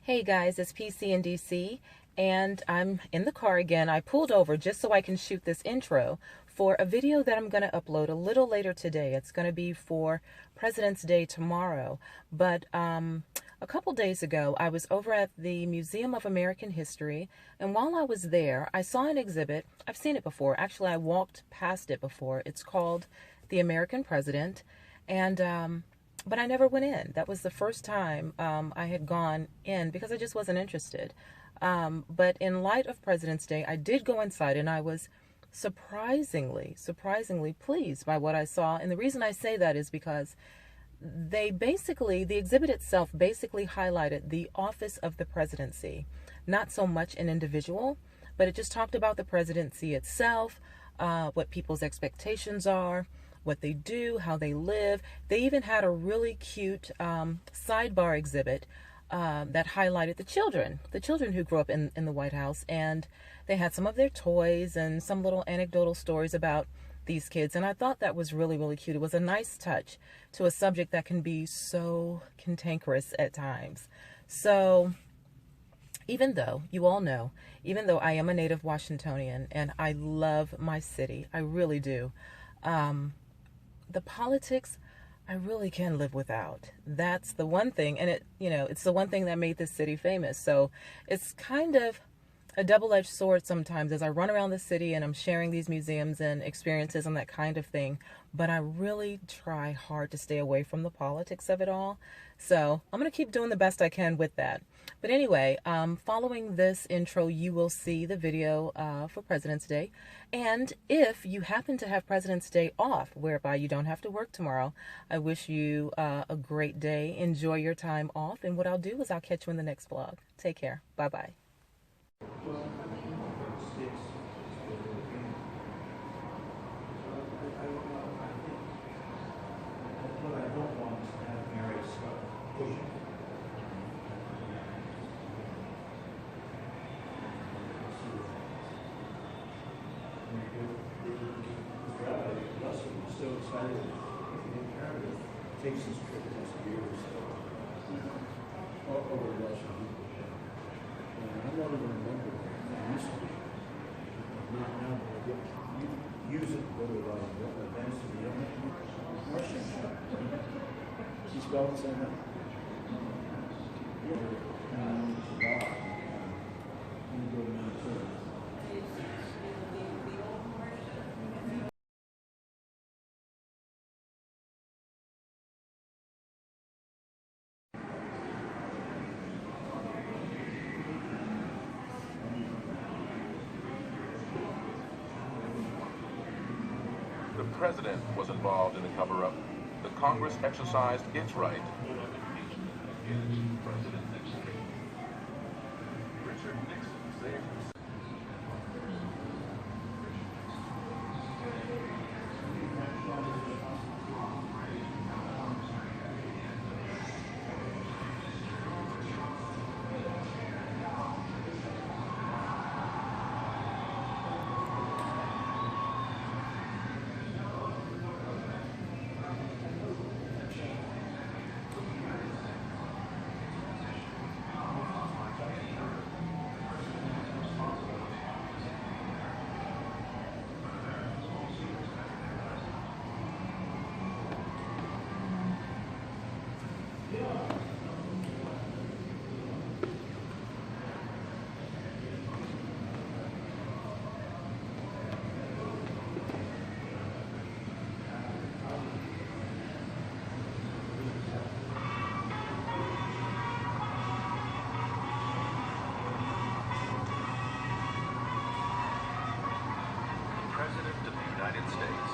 Hey guys, it's PC in DC, and I'm in the car again. I pulled over just so I can shoot this intro for a video that I'm going to upload a little later today. It's going to be for President's Day tomorrow. But a couple days ago, I was over at the Museum of American History, and while I was there, I saw an exhibit. I've seen it before. Actually, I walked past it before. It's called The American President, and but I never went in. That was the first time I had gone in because I just wasn't interested. But in light of President's Day, I did go inside, and I was surprisingly pleased by what I saw. And the reason I say that is because the exhibit itself basically highlighted the office of the presidency, not so much an individual, but it just talked about the presidency itself, what people's expectations are, what they do, how they live. They even had a really cute sidebar exhibit that highlighted the children who grew up in the White House, and they had some of their toys and some little anecdotal stories about these kids, and I thought that was really cute. It was a nice touch to a subject that can be so cantankerous at times. So even though, you all know, even though I am a native Washingtonian and I love my city, I really do, the politics I really can live without. That's the one thing, and it's the one thing that made this city famous. So it's kind of a double-edged sword sometimes as I run around the city and I'm sharing these museums and experiences and that kind of thing, but I really try hard to stay away from the politics of it all. So I'm going to keep doing the best I can with that. But anyway, following this intro, you will see the video for President's Day. And if you happen to have President's Day off, whereby you don't have to work tomorrow, I wish you a great day. Enjoy your time off. And what I'll do is I'll catch you in the next vlog. Take care. Bye-bye. So excited if you didn't carry it. Takes this trip next year or so. Over Russia. And I'm not even remember what it used to be. Not now, but you use it to go to a lot of events and you don't have to Russian shop. She spelled it same way. The president was involved in the cover-up. The Congress exercised its right. President Nixon. Richard Nixon saved himself. President of the United States.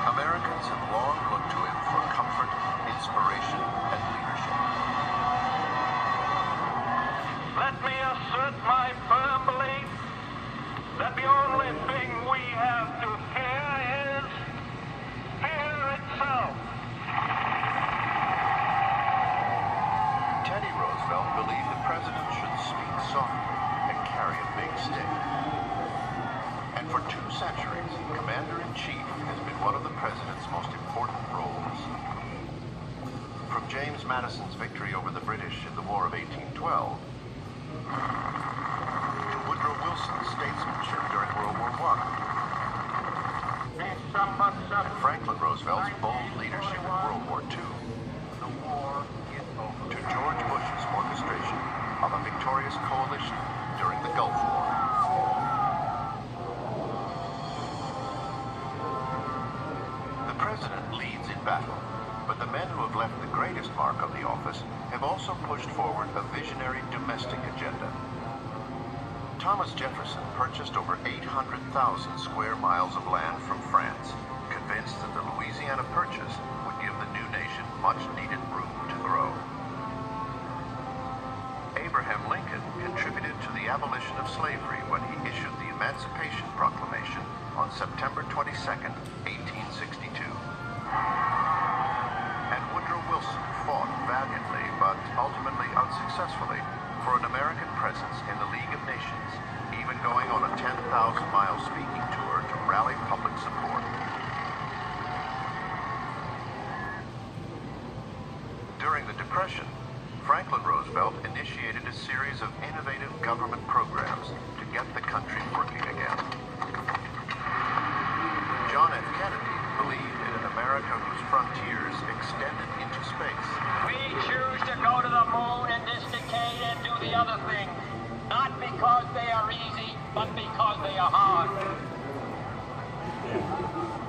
Americans have long looked to him for comfort, inspiration, and leadership. Let me assert my firm belief that the only thing we have to fear is fear itself. Teddy Roosevelt believed the president should speak softly and carry a big stick. And for 2 centuries, Commander-in-Chief has been one of the president's most important roles. from James Madison's victory over the British in the War of 1812 to Woodrow Wilson's statesmanship during World War I and Franklin Roosevelt's bold leadership in World War II to George Bush's orchestration of a victorious coalition during the Gulf War. The president leads in battle, but the men who have left the greatest mark on the office have also pushed forward a visionary domestic agenda. Thomas Jefferson purchased over 800,000 square miles of land from France, convinced that the Louisiana Purchase would give the new nation much-needed room to grow. Abraham Lincoln contributed to the abolition of slavery when he issued the Emancipation Proclamation on September 22, 1862. And Woodrow Wilson fought valiantly, but ultimately unsuccessfully, for an American presence in the League of Nations, even going on a 10,000-mile speaking tour to rally public support. During the Depression, Franklin Roosevelt initiated a series of innovative government programs to get the country working again. John F. Kennedy believed in an America whose frontiers extended into space. We choose to go to the moon in this decade and do the other things, not because they are easy, but because they are hard.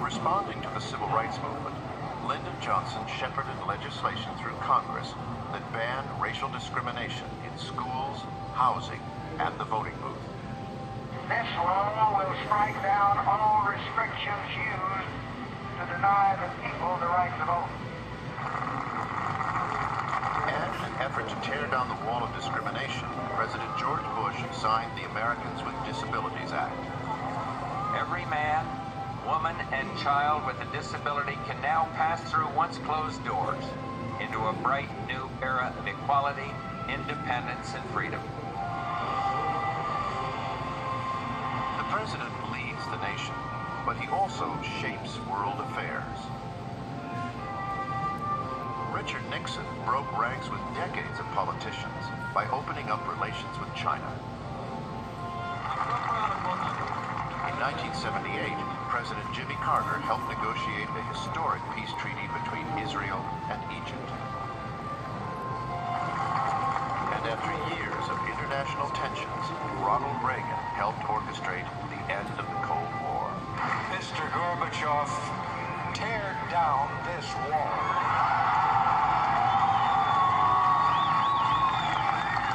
Responding to the Civil Rights Movement, Lyndon Johnson shepherded legislation through Congress that banned racial discrimination in schools, housing, and the voting booth. This law will strike down all restrictions used to deny the people the right to vote. And in an effort to tear down the wall of discrimination, President George Bush signed the Americans with Disabilities Act. Every man, woman, and child with a disability can now pass through once closed doors into a bright new era of equality, independence, and freedom. The president leads the nation, but he also shapes world affairs. Richard Nixon broke ranks with decades of politicians by opening up relations with China. In 1978, President Jimmy Carter helped negotiate a historic peace treaty between Israel and Egypt. And after years of international tensions, Ronald Reagan helped orchestrate the end of the Cold War. Mr. Gorbachev, tear down this wall.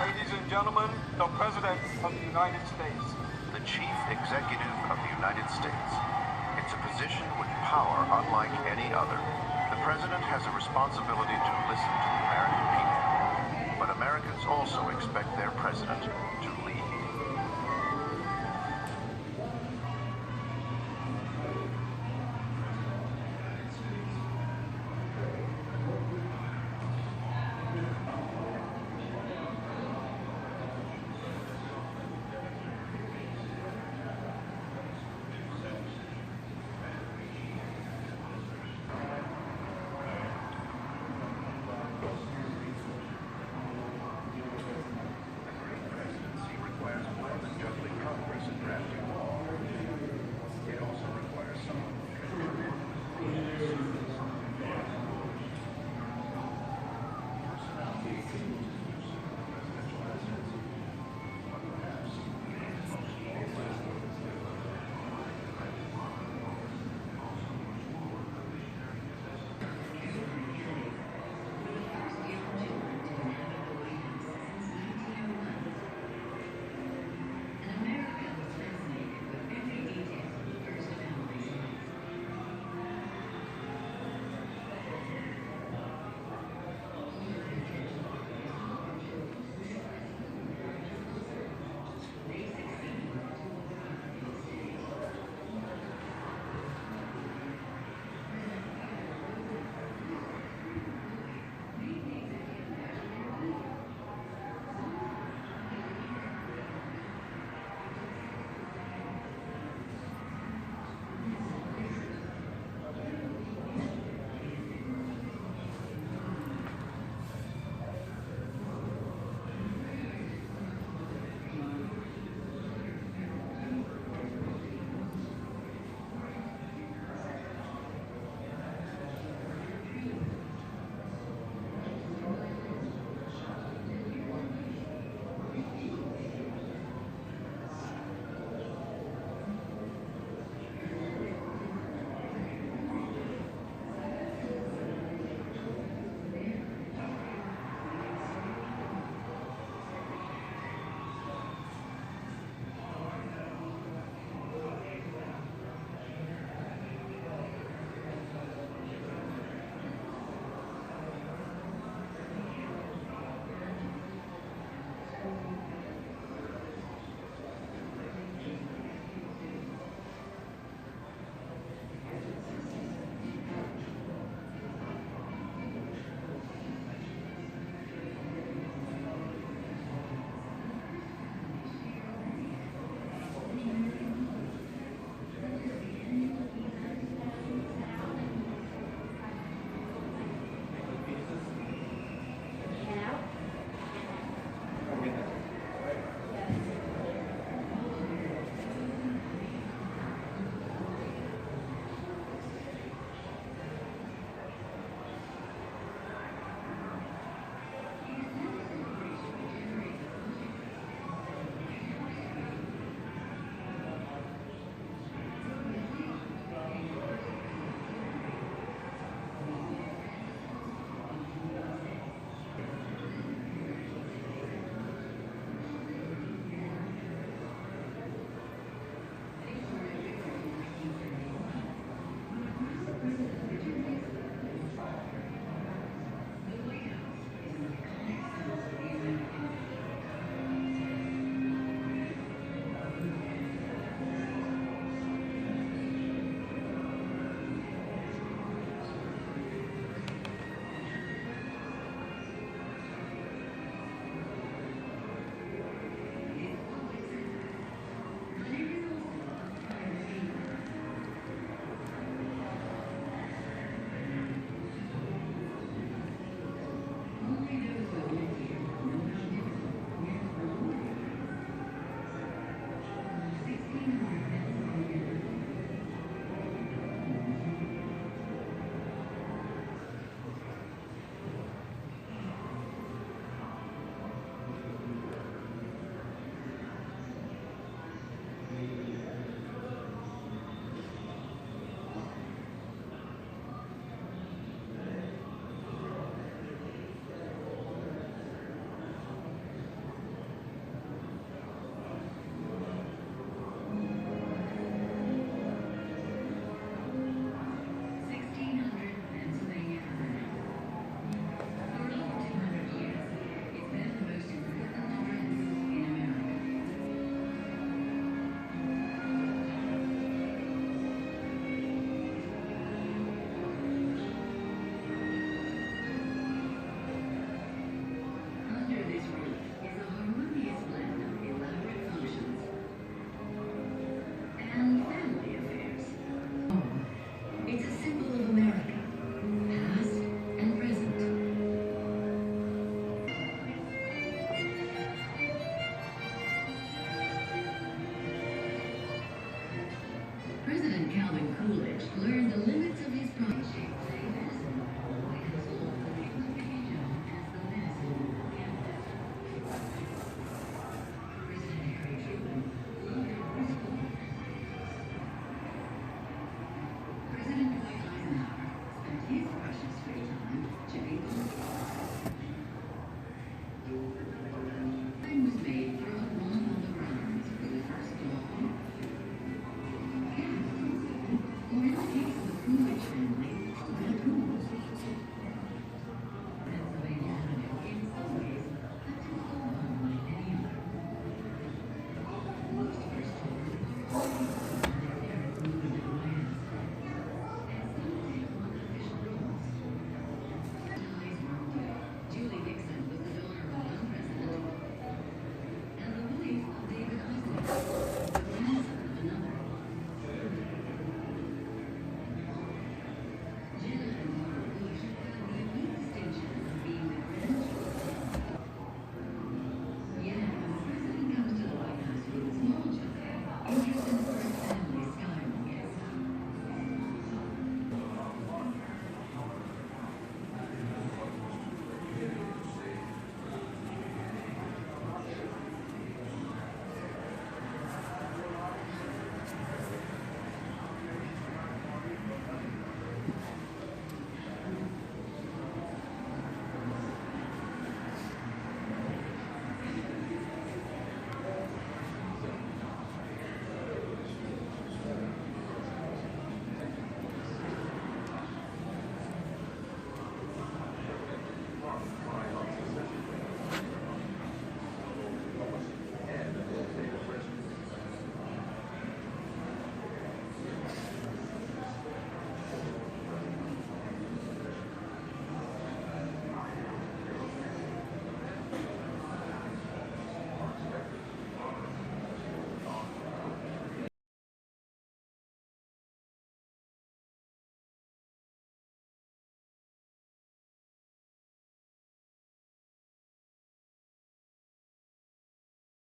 Ladies and gentlemen, the President of the United States. The Chief Executive of the United States. It's a position with power unlike any other. The President has a responsibility to listen to the American